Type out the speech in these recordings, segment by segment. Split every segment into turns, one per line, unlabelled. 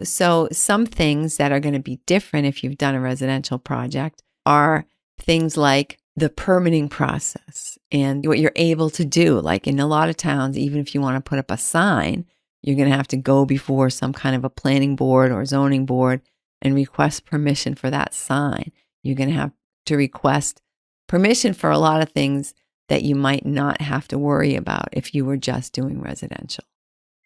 So some things that are going to be different if you've done a residential project are things like the permitting process and what you're able to do. Like in a lot of towns, even if you want to put up a sign, you're going to have to go before some kind of a planning board or zoning board and request permission for that sign. You're going to have to request permission for a lot of things that you might not have to worry about if you were just doing residential.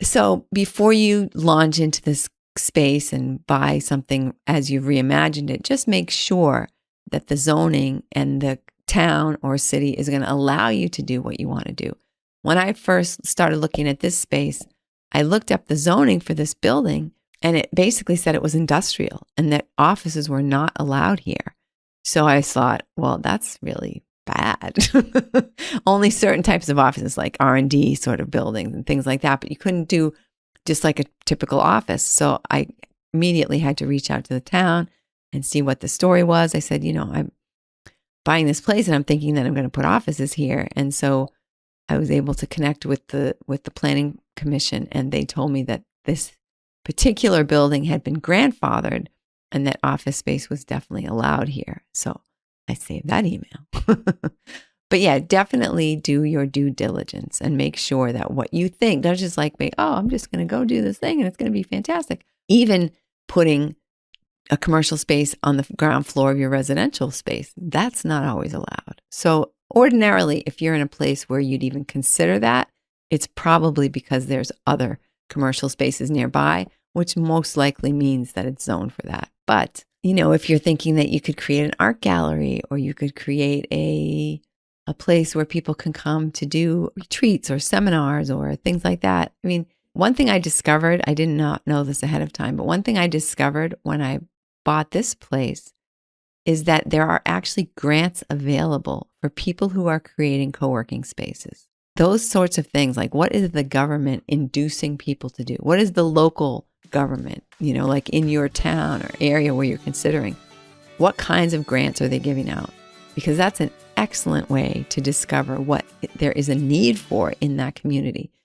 So before you launch into this space and buy something as you've reimagined it, just make sure that the zoning and the town or city is going to allow you to do what you want to do. When I first started looking at this space, I looked up the zoning for this building and it basically said it was industrial and that offices were not allowed here. So I thought, well, that's really bad. Only certain types of offices like R&D sort of buildings and things like that, but you couldn't do just like a typical office. So I immediately had to reach out to the town and see what the story was. I said, I'm buying this place and I'm thinking that I'm going to put offices here. And so I was able to connect with the planning commission, and they told me that this particular building had been grandfathered and that office space was definitely allowed here. So I saved that email. But yeah, definitely do your due diligence and make sure that what you think, don't just like, I'm just going to go do this thing and it's going to be fantastic. Even putting a commercial space on the ground floor of your residential space, that's not always allowed. So ordinarily, if you're in a place where you'd even consider that, it's probably because there's other commercial spaces nearby, which most likely means that it's zoned for that. But, if you're thinking that you could create an art gallery or you could create a place where people can come to do retreats or seminars or things like that. I mean, one thing I discovered, I did not know this ahead of time, but one thing I discovered when I bought this place is that there are actually grants available for people who are creating co-working spaces. Those sorts of things, like what is the government inducing people to do? What is the local government, like in your town or area where you're considering? What kinds of grants are they giving out? Because that's an excellent way to discover what there is a need for in that community.